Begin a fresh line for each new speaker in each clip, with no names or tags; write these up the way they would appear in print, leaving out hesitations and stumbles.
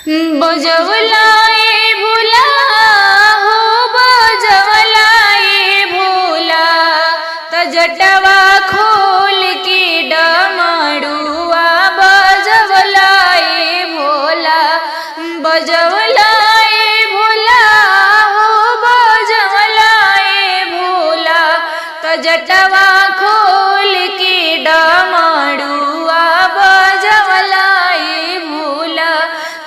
बजवलाए भोला हो बजवलाए भोला त जटवा खोल के डमरुआ बजवलाए भोला बजवलाए भोला हो बजवलाए भोला त जटवा खोल के डमरुआ बजवलाए भोला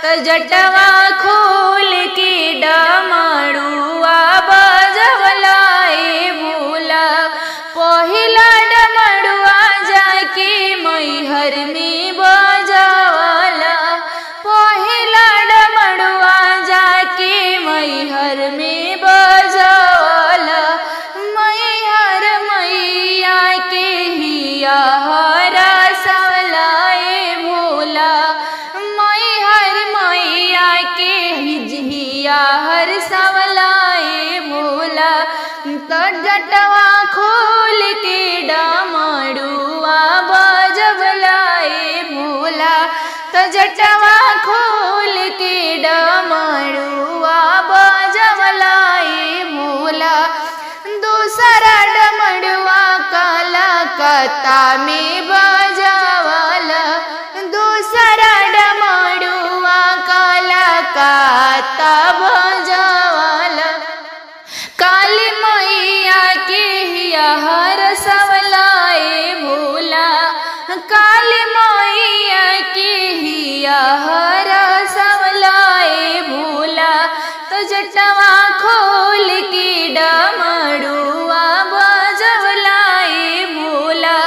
त जटवा खोल के डमरुआ बजवलाए भोला पहिला डमरुआ जाके मैहर में बजावला पहिला डमरुआ जाके मैहर में बजावला मैहर मैया के हिया हरा सवलाए भोला मैहर मैया के हिया हर सवलाए भोला त जटवा खोल के डमरुआ बजवलाए भोला त जटवा खोल के डमरुआ बजवलाए भोला दूसरा डमरुआ कलकत्ता में बजावला दूसरा डमरुआ कलकत्ता बजावला काली मैया के हिया हर सवलाए भोला काली मैया के हिया हर सवलाए भोला तो जटवा खोल के डमरुआ बजवलाए भोला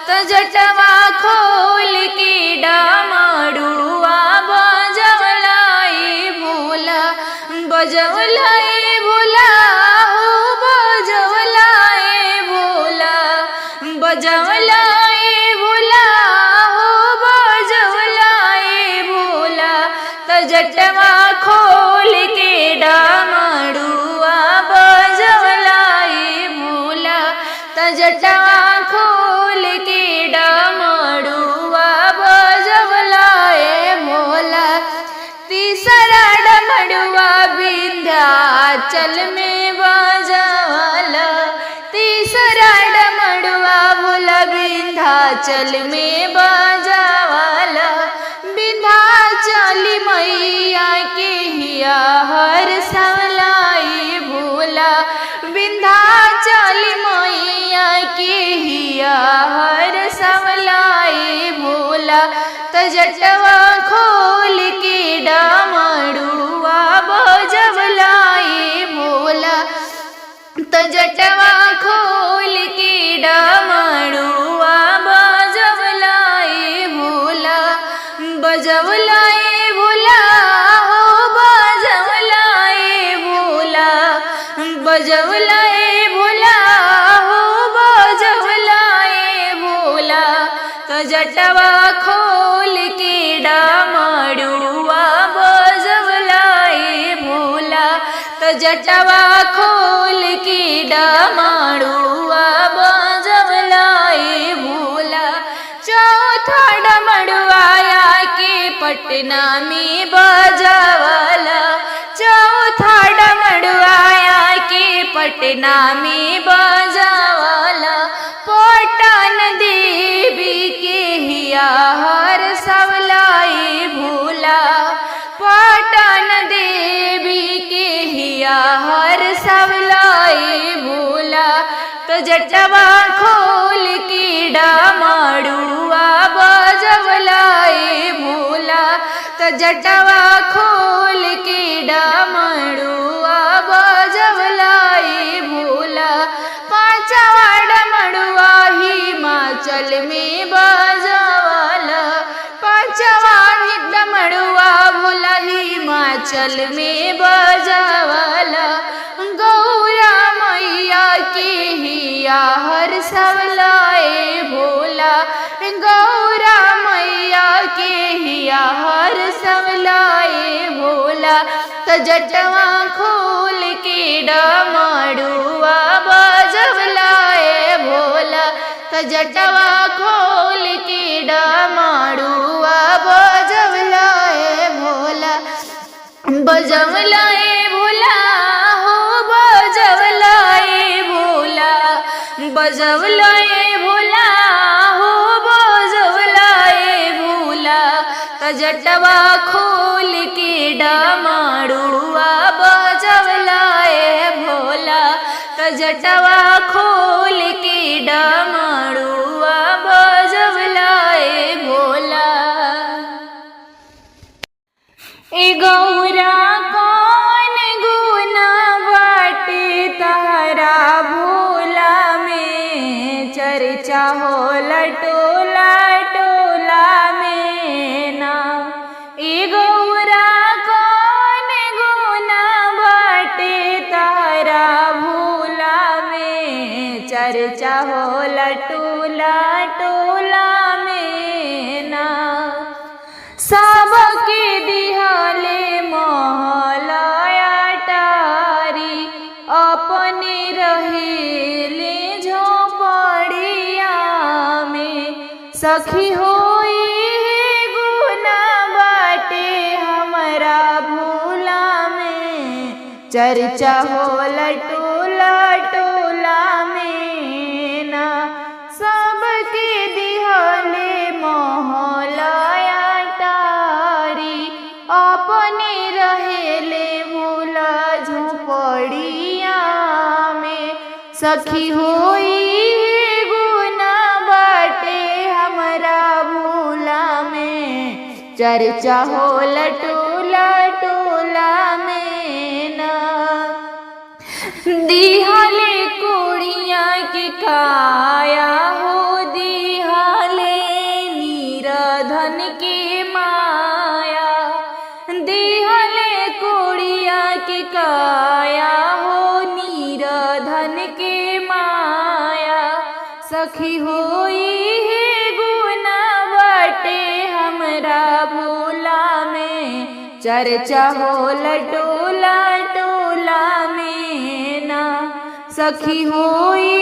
तो जटवा खोल के डमरुआ बजवलाए भोला बजवलाए भोला हो बजवलाए भोला बजवलाए भोला हो बजवलाए भोला त जटवा खोल के डमरुआ बजवलाए भोला त जटवा खोल के डमरुआ बजवलाए भोला तीसरा डमरुआ विंध्याचल में बजावला तीसरा डमरुआ भोला विंध्याचल में बजावला विंध्याचल मैया के हिया हर सवलाए भोला विंध्याचल मैया के हिया हर सवलाए भोला त जटवा खोल के डमरुआ बजवलाए भोला त जटवा खोल के डमरुआ बजवलाए भोला बजवलाए भोला हो बजवलाए भोला बजवलाए भोला हो बजवलाए भोला त जटवा खोल के डमरुआ बजवलाए भोला त जटवा खोल के डमरुआ बजवलाए भोला चौथा डमरुआ के पटना में बजावला चौथा डमरुआ के पटना में बजावला पटन देवी के हिया हर सवलाए भोला पटन देवी के हिया हर सवलाए भोला तो जटवा खोल के डमरुआ बजवलाए भोला तो जटवा खोल के डमरुआ बजवलाए भोला पांचवा डमरुआ हिमाचल में बजावला पांचवा डमरुआ भोला हिमाचल में बजावला गौरा मैया के हिया हर सवलाए भोला गौरा मैया के हिया हर सवलाए भोला त जटवा खोल के डमरुआ बजवलाए भोला त जटवा खोल के डमरुआ बजवलाए भोला। बजवला ए भोला हो बजवला ए भोला, बजवला ए भोला हो बजवला ए भोला, तजटवा खोल के डमरुआ बजवला ए भोला, तजटवा खोल के डमरुआ बजवला ए भोला। ए गौरा कौन गुना बाटे तहरा भोला में, चर्चा होला टोला टोला में ना। ए गौरा कौन गुना बाटे तहरा भोला में, चर्चा होला टोला टोला में ना। सबके दिहले महलया टारी, अपने रहेले झोपड़िया में, सखी होई गुना बाटे हमरा भोला में, चर्चा होला टोला टोला में ना। सबके दिहले महलया टारी, अपने रहेले भोला झोपड़िया में, सखी होई गुना बाटे हमरा भोला में, चर्चा होला टोला टोला में ना। दिहले कुड़िया के काया हो, दिहले नीरधन के माया, दिहले कुड़िया के काया हो, नीरधन के माया, सखी होई गुना बाटे हमरा भोला में, चर्चा होला टोला टोला में ना। सखी होई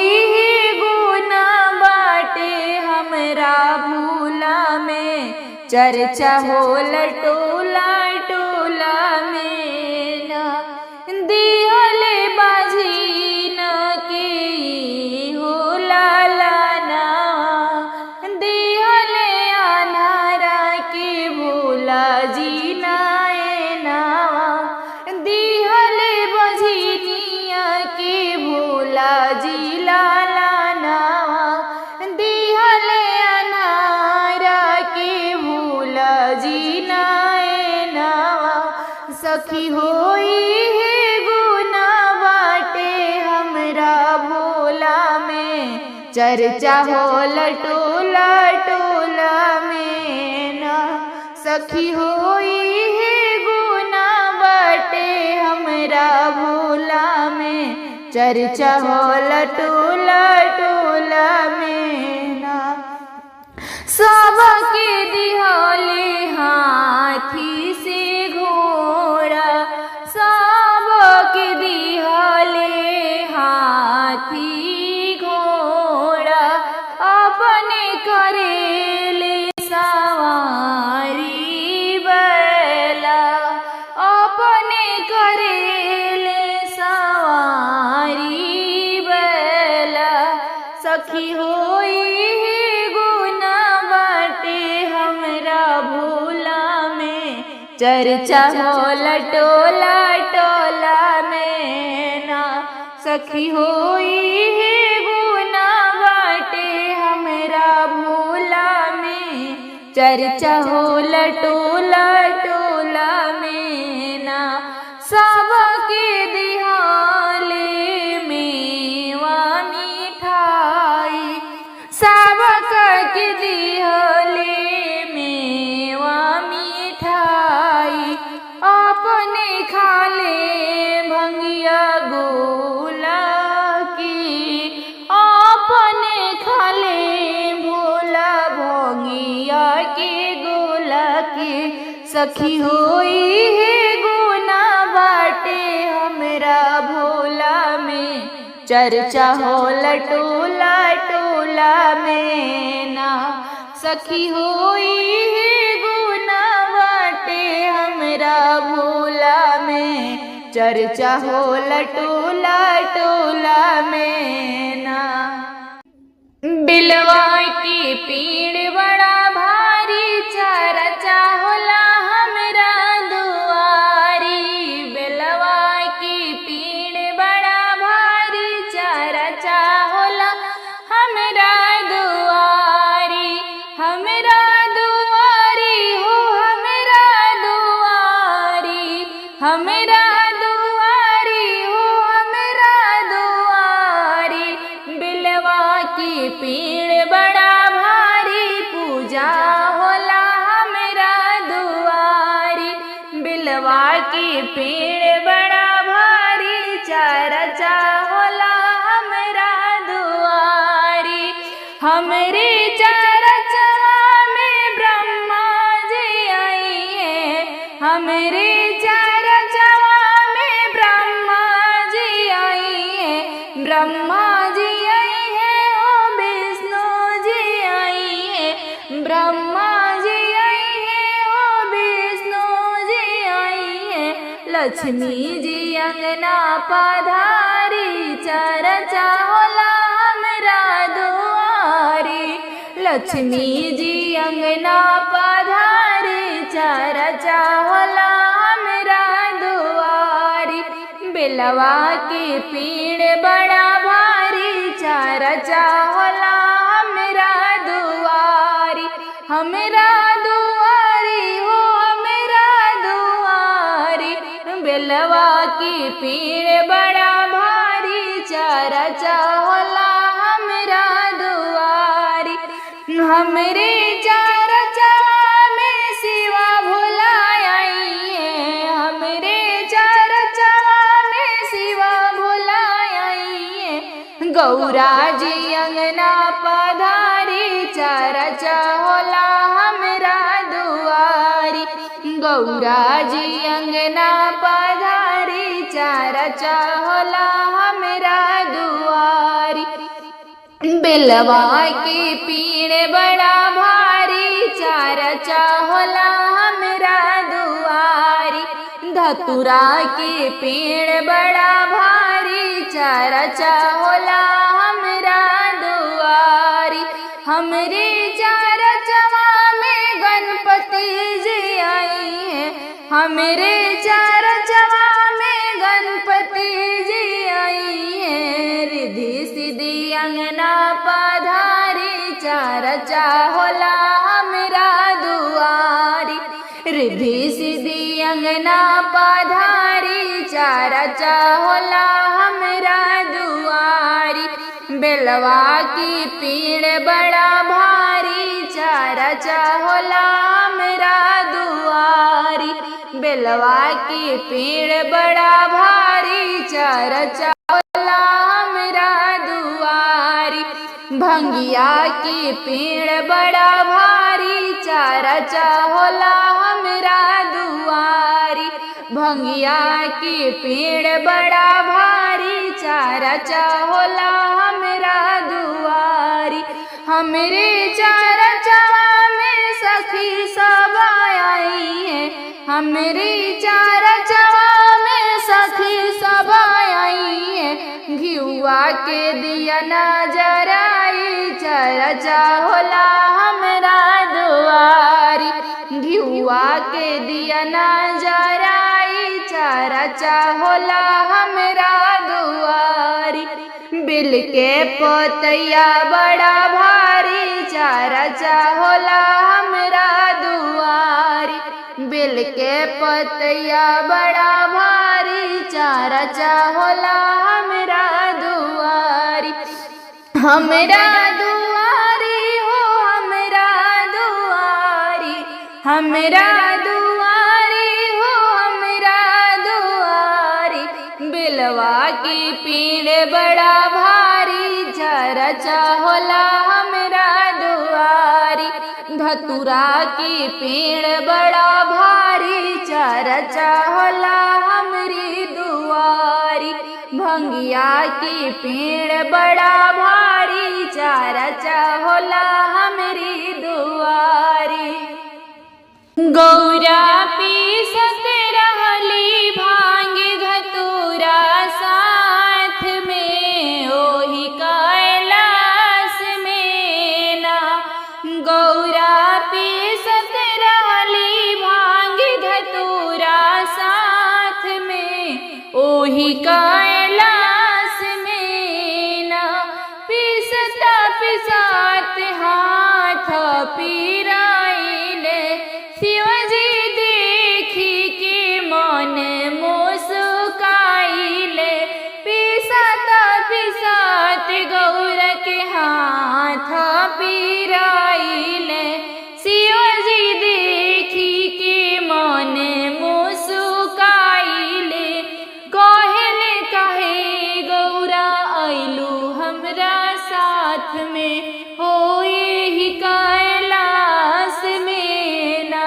गुना बाटे हमरा भोला में, चर्चा होला टोला टोला में ना। दिहले बाझीन के होला लाना, दिहले अनारा के भोला जी नाए नावा, दिहले बझिनिया के भोला जी लाला नावा, दिहले अनारा के भोला जी नाए नावा, सखी होई गुना बाटे हमरा भोला में, चर्चा होला टोला टोला में ना। सखी होई गुना बाटे हमरा भोला में, चर्चा होला टोला टोला में ना। सबके दिहले हाथी से घोड़ा, सबके दिहले हाथी घोड़ा, अपने करेले सवारी बैला, अपने करेले सवारी बैला, सखी होई गुना बाटे हमरा भोला में, चर्चा होला टोला टोला में ना। सखी होई गुना बाटे हमरा भोला में, चर्चा होला टोला टोला में ना। सबके दिहाले मेवा मिठाई, सबके दिहले मेवा मिठाई, अपने खाले भंगिया गोला की, अपने खाले भोला भंगिया के गोला के, सखी होई गुना बाटे हमरा भोला में, चर्चा होला टोला टोला में ना। सखी होई गुना बाटे हमरा हमरा भोला में चर्चा होला टोला टोला में ना। बिलवा की पीड़ बड़ा भारी चर्चा होला हमरा दुआरी। बिलवा की पीड़ बड़ा भारी चर्चा होला हमरा दुआरी। हमरा दुआरी हो हमरा दुआरी, हमरा दुआरी हो हमरा दुआरी। बिलवा की पीड़ बड़ा भारी पूजा होला हमरा दुआरी। बिलवा की पीड़ बड़ा भारी चर्चा होला हमरा दुआरी। हमरे चर्चा में ब्रह्मा जी आई है, हमरे चर्चा में ब्रह्मा जी आई है। ब्रह्मा जी आई है ओ विष्णु जी आई है, ब्रह्मा जी आई है ओ विष्णु जी आई है। लक्ष्मी जी अंगना पधारी चर्चा होला हमरा दुआरी। लक्ष्मी जी अंगना पधारी चर्चा होला हमरा दुआरी। बिलवा की पीड़ बड़ा भारी चर्चा होला हमरा दुआरी। हमरा दुआरी हो हमरा दुआरी। बिलवा की पीड़ बड़ा भारी चर्चा होला हमरा दुआरी। हमरे चर्चा में शिवा भोला आई है, हमरे चर्चा में शिवा भोला आई है। गौरा जी अंगना पधारी चर्चा होला हमरा दुआरी। गौरा जी अंगना पधारी चर्चा होला हमरा दुआरी। बिलवा की पीड़ बड़ा भारी चर्चा होला हमरा दुआरी। धतुरा की पीड़ बड़ा भारी चर्चा होला हमरा दुआरी। हमरे चर्चा में गणपति जी आई है, हमरे चर्चा में गणपति जी आई है। रिद्धि सिद्धि अंगना पधारी चर्चा होला हमरा दुआरी। रिद्धि सिद्धि अंगना पधारी चर्चा होला हमरा दुआरी। बिलवा की पीड़ बड़ा भारी चर्चा होला हमरा दुआरी। बिलवा की पीड़ बड़ा भारी चर्चा होला हमरा दुआरी। भंगिया की पीड़ बड़ा भारी चर्चा होला हमरा दुआरी। भंगिया की पीड़ बड़ा भारी चर्चा होला हमरा दुआरी। हमरे चर्चा में सखी सब आई है, हमरे चर्चा में सखी सब आई है। घिउआ के दिया नजराई चर्चा होला हमरा दुआरी। घिउआ के दिया नजराई चर्चा होला हमरा दुआरी। बिल के पतैया बड़ा भारी चर्चा होला हमरा दुआरी। बिल के पतैया बड़ा भारी चर्चा होला हमरा दुआरी। हमरा दुआरी हो हमरा दुआरी, हमरा दुआरी हो हमरा दुआरी। बिलवा की पीड़ बड़ा भारी चर्चा होला हमरा दुआरी। धतुरा की पेड़ बड़ा भारी चर्चा होला हमरी दुआरी। भंगिया की पेड़ बड़ा भारी चर्चा होला हमरी दुआरी। गौरा पीसत ओही कैलाश में ना पिसता पिसात हाथ पीराइले शिवजी देखी के मन मुस्काइले पिसता पिसात गौर के हाथ पीराइले शिवजी देखी के मन मुस्काइले कहले काहे गौरा आइलू हमरा साथ में हो ही कैलाश में ना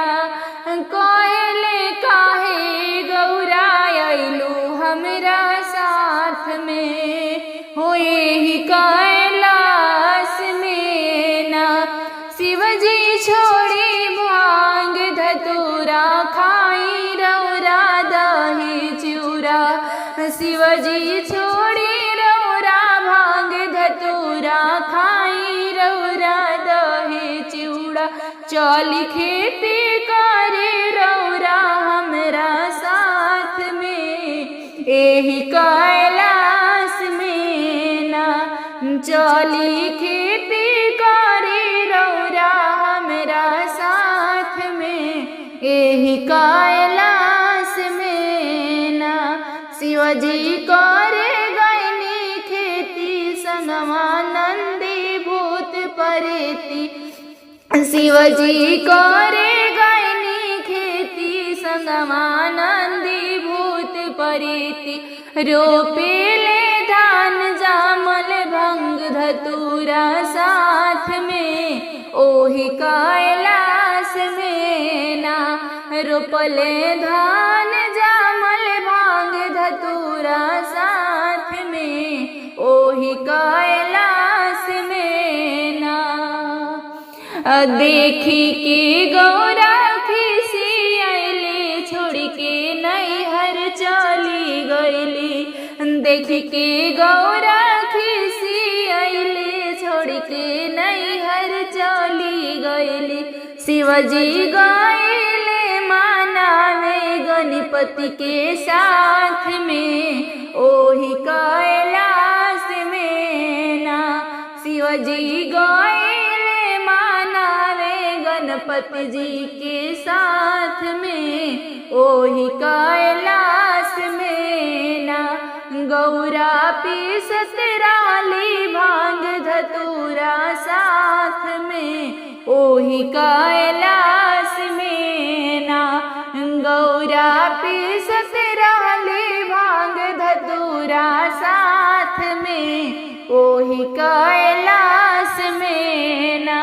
कहले काहे गौरा आइलू हमरा साथ में हो ही कैलाश में ना शिवजी छोड़ी भांग धतूरा खाई रौरा दही चूरा शिवजी छोड़ी रौरा भांग धतूरा खाई रौरा दही चूड़ा चली खेती करे रौरा हमरा साथ में एही कैलाश में ना चली खेती करे रौरा हमरा साथ में एही कैलाश में ना शिवजी करे गईनी खेती संगमा नंदी भूत परेती शिवजी करे गईनी खेती संगमा नंदी भूत परेती रोपेले धान जामल भंग धतूरा साथ में ओही कैलाश में ना रोपले धान जामल भांग धतूरा साथ में ओही कैलाश में ना देखी के गौरा खिसी आइले छोड़ के नैहर चली गईली देखी के गौरा खिसी आइले छोड़ के नैहर चली गईली शिवजी गईले मानावे गणपति के साथ में ओही कैलाश में ना शिवजी गईले मानावे गणपति जी के साथ में ओही कैलाश में ना गौरा पीसत राली भांग धतूरा साथ में ओही कैलाश में ना गौरा पीसत राली भांग धतूरा साथ में ओही कैलाश में ना।